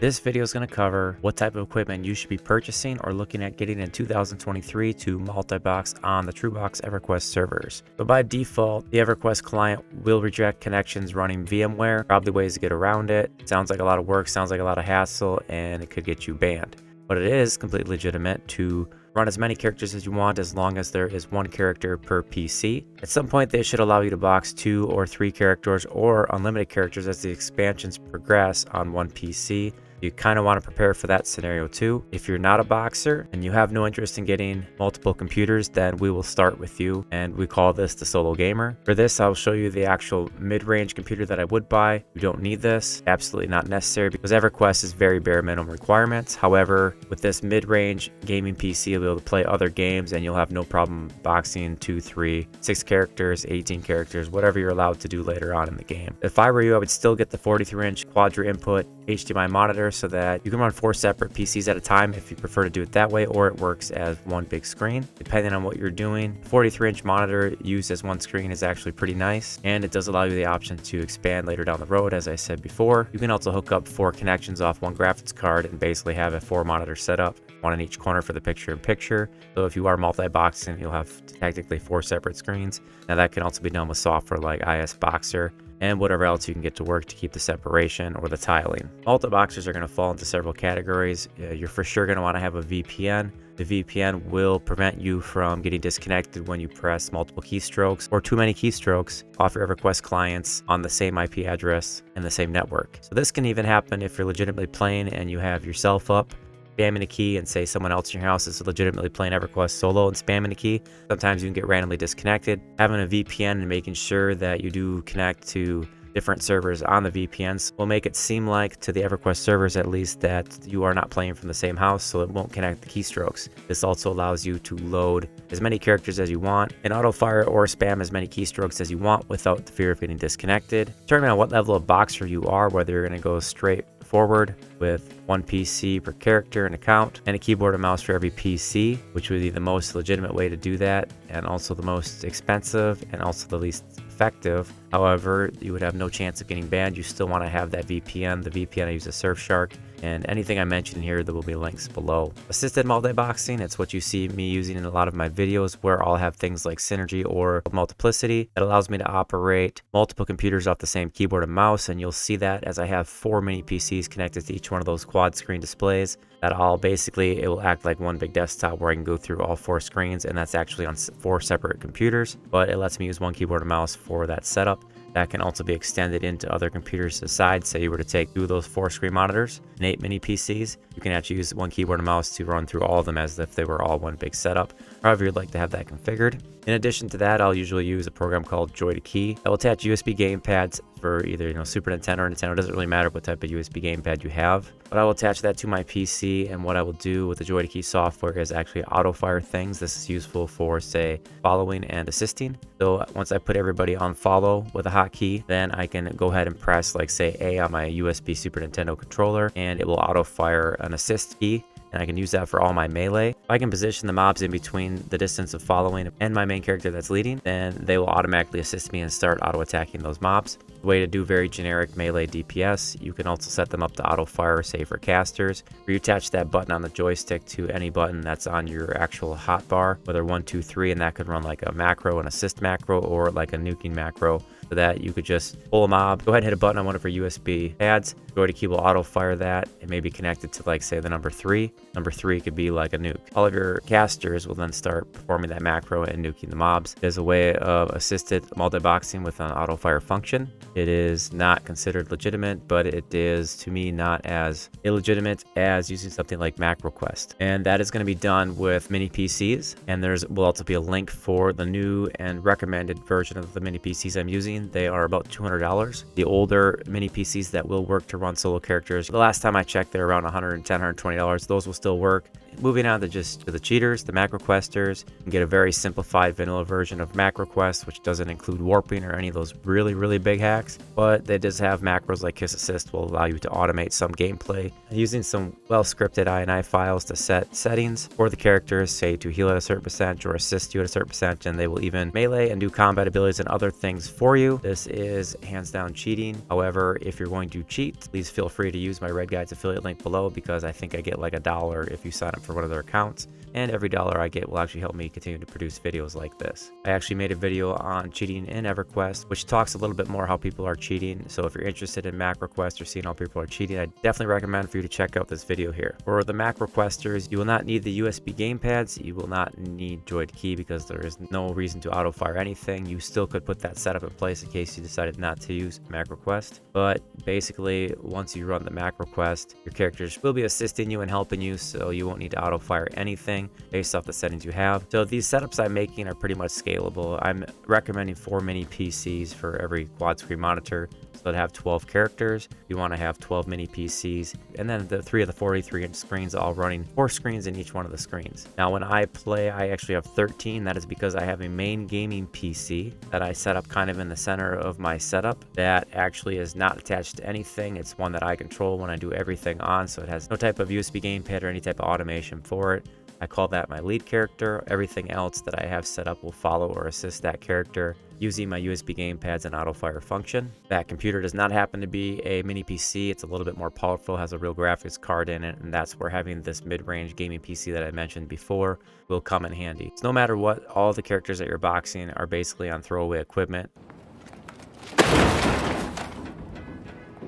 This video is going to cover what type of equipment you should be purchasing or looking at getting in 2023 to multi-box on the TrueBox Everquest servers. But by default, the Everquest client will reject connections running VMware. Probably ways to get around it. Sounds like a lot of work, sounds like a lot of hassle, and it could get you banned. But it is completely legitimate to run as many characters as you want as long as there is one character per PC. At some point, they should allow you to box 2 or 3 characters or unlimited characters as the expansions progress on one PC. You kind of want to prepare for that scenario too. If you're not a boxer and you have no interest in getting multiple computers, then we will start with you, and we call this the solo gamer. For this, I'll show you the actual mid-range computer that I would buy. You don't need this, absolutely not necessary, because Everquest is very bare minimum requirements. However, with this mid-range gaming PC, you'll be able to play other games and you'll have no problem boxing 2, 3, 6 characters, 18 characters, whatever you're allowed to do later on in the game. If I were you, I would still get the 43-inch quadra input HDMI monitor so that you can run 4 separate PCs at a time if you prefer to do it that way, or it works as one big screen depending on what you're doing. 43-inch monitor used as one screen is actually pretty nice, and it does allow you the option to expand later down the road. As I said before, you can also hook up 4 connections off one graphics card and basically have a 4 monitor setup, one in each corner for the picture-in-picture. So if you are multi-boxing, you'll have technically 4 separate screens. Now that can also be done with software like IS Boxer and whatever else you can get to work to keep the separation or the tiling. Multi-boxers are going to fall into several categories. You're for sure going to want to have a VPN. The VPN will prevent you from getting disconnected when you press multiple keystrokes or too many keystrokes off your Everquest clients on the same IP address and the same network. So this can even happen if you're legitimately playing and you have yourself up, spamming a key, and say someone else in your house is legitimately playing Everquest solo and spamming a key. Sometimes you can get randomly disconnected. Having a VPN and making sure that you do connect to different servers on the VPNs will make it seem like, to the Everquest servers at least, that you are not playing from the same house, so it won't connect the keystrokes. This also allows you to load as many characters as you want and auto fire or spam as many keystrokes as you want without the fear of getting disconnected. Determine on what level of boxer you are, whether you're going to go straight forward with 1 PC per character and account and a keyboard and mouse for every PC, which would be the most legitimate way to do that, and also the most expensive and also the least effective. However, you would have no chance of getting banned. You still want to have that VPN. The VPN I use is Surfshark, and anything I mentioned here, there will be links below. Assisted multi-boxing, it's what you see me using in a lot of my videos, where I'll have things like synergy or multiplicity that allows me to operate multiple computers off the same keyboard and mouse, and you'll see that as I have 4 mini PCs connected to each one of those quad screen displays. That all basically, it will act like one big desktop where I can go through all 4 screens, and that's actually on 4 separate computers, but it lets me use 1 keyboard and mouse for that setup. That can also be extended into other computers to the side. Say you were to take 2 of those 4 screen monitors and 8 mini PCs, you can actually use 1 keyboard and mouse to run through all of them as if they were all one big setup, however you'd like to have that configured. In addition to that, I'll usually use a program called Joy2Key that will attach USB gamepads for either Super Nintendo or Nintendo. It doesn't really matter what type of USB gamepad you have, but I will attach that to my PC, and what I will do with the Joy2Key software is actually auto fire things. This is useful for, say, following and assisting. So once I put everybody on follow with a hotkey, then I can go ahead and press, like, say, A on my USB Super Nintendo controller, and it will auto fire an assist key, and I can use that for all my melee. If I can position the mobs in between the distance of following and my main character that's leading, then they will automatically assist me and start auto attacking those mobs. The way to do very generic melee DPS, you can also set them up to auto fire, say for casters, where you attach that button on the joystick to any button that's on your actual hotbar, whether 1, 2, 3, and that could run like a macro, an assist macro, or like a nuking macro, so that you could just pull a mob, go ahead and hit a button on one of your USB pads, Joy2Key will auto fire that. It may be connected to, like, say, the number 3. Number 3 could be like a nuke. All of your casters will then start performing that macro and nuking the mobs. There's a way of assisted multi-boxing with an auto fire function. It is not considered legitimate, but it is, to me, not as illegitimate as using something like Macroquest. And that is going to be done with mini PCs, and will also be a link for the new and recommended version of the mini PCs I'm using. They are about $200. The older mini PCs that will work to run solo characters, the last time I checked, they're around $110, $120. Those will still work. moving on to just the cheaters, the Macroquesters, you can get a very simplified vanilla version of Macroquest, which doesn't include warping or any of those really big hacks, but they does have macros like Kiss Assist will allow you to automate some gameplay using some well-scripted INI files to set settings for the characters, say to heal at a certain percent or assist you at a certain percent, and they will even melee and do combat abilities and other things for you. This is hands down cheating. However, if you're going to cheat, please feel free to use my Red Guides affiliate link below, because I think I get like $1 if you sign up for one of their accounts, and every dollar I get will actually help me continue to produce videos like this. I actually made a video on cheating in Everquest, which talks a little bit more how people are cheating. So if you're interested in Macroquest or seeing how people are cheating, I definitely recommend for you to check out this video here. For the Macroquesters, you will not need the USB gamepads. You will not need Droid Key because there is no reason to auto fire anything. You still could put that setup in place in case you decided not to use Macroquest. But basically, once you run the Macroquest, your characters will be assisting you and helping you, so you won't need to auto fire anything based off the settings you have. So these setups I'm making are pretty much scalable. I'm recommending 4 mini PCs for every quad screen monitor, so that have 12 characters. You want to have 12 mini PCs, and then the 3 of the 43-inch screens all running 4 screens in each one of the screens. Now when I play, I actually have 13. That is because I have a main gaming PC that I set up kind of in the center of my setup that actually is not attached to anything. It's one that I control when I do everything on, so it has no type of USB gamepad or any type of automation for it. I call that my lead character. Everything else that I have set up will follow or assist that character using my USB gamepads and auto fire function. That computer does not happen to be a mini PC. It's a little bit more powerful, has a real graphics card in it, and that's where having this mid-range gaming PC that I mentioned before will come in handy. So no matter what, all the characters that you're boxing are basically on throwaway equipment,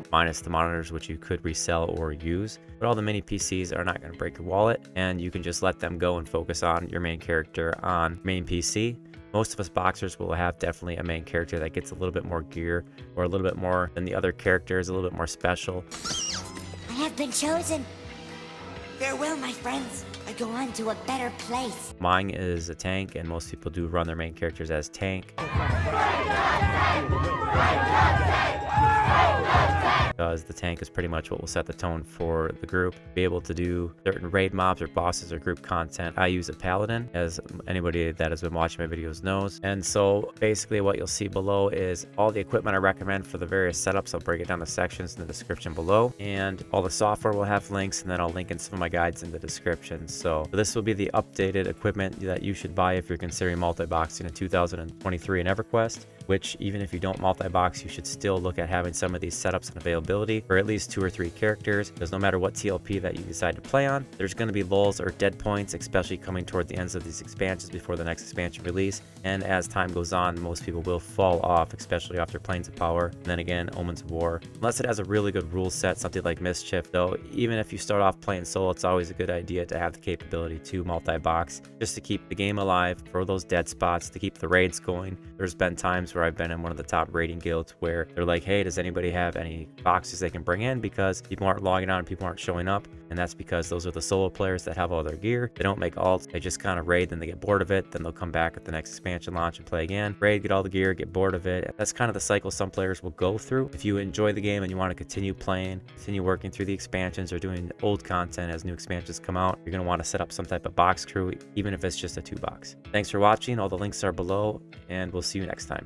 minus the monitors, which you could resell or use. But all the mini PCs are not going to break your wallet, and you can just let them go and focus on your main character on main PC. Most of us boxers will have definitely a main character that gets a little bit more gear or a little bit more than the other characters, a little bit more special. I have been chosen. Farewell, my friends. I go on to a better place. Mine is a tank, and most people do run their main characters as tank, because the tank is pretty much what will set the tone for the group. Be able to do certain raid mobs or bosses or group content. I use a paladin, as anybody that has been watching my videos knows. And so basically what you'll see below is all the equipment I recommend for the various setups. I'll break it down to sections in the description below, and all the software will have links, and then I'll link in some of my guides in the description. So this will be the updated equipment that you should buy if you're considering multi-boxing in 2023 in Everquest, which even if you don't multi-box, you should still look at having some of these setups and availability for at least 2 or 3 characters, because no matter what TLP that you decide to play on, there's going to be lulls or dead points, especially coming toward the ends of these expansions before the next expansion release. And as time goes on, most people will fall off, especially after Planes of Power, and then again Omens of War, unless it has a really good rule set, something like Mischief. Though even if you start off playing solo, it's always a good idea to have the capability to multi-box, just to keep the game alive, for those dead spots, to keep the raids going. There's been times where I've been in one of the top raiding guilds where they're like, hey, does anybody have any boxes they can bring in, because people aren't logging on and people aren't showing up. And that's because those are the solo players that have all their gear. They don't make alts, they just kind of raid, then they get bored of it, then they'll come back at the next expansion launch and play again, raid, get all the gear, get bored of it. That's kind of the cycle some players will go through. If you enjoy the game and you want to continue playing, continue working through the expansions or doing old content as new expansions come out, you're going to want to set up some type of box crew, even if it's just a 2-box. Thanks for watching. All the links are below, and we'll see you next time.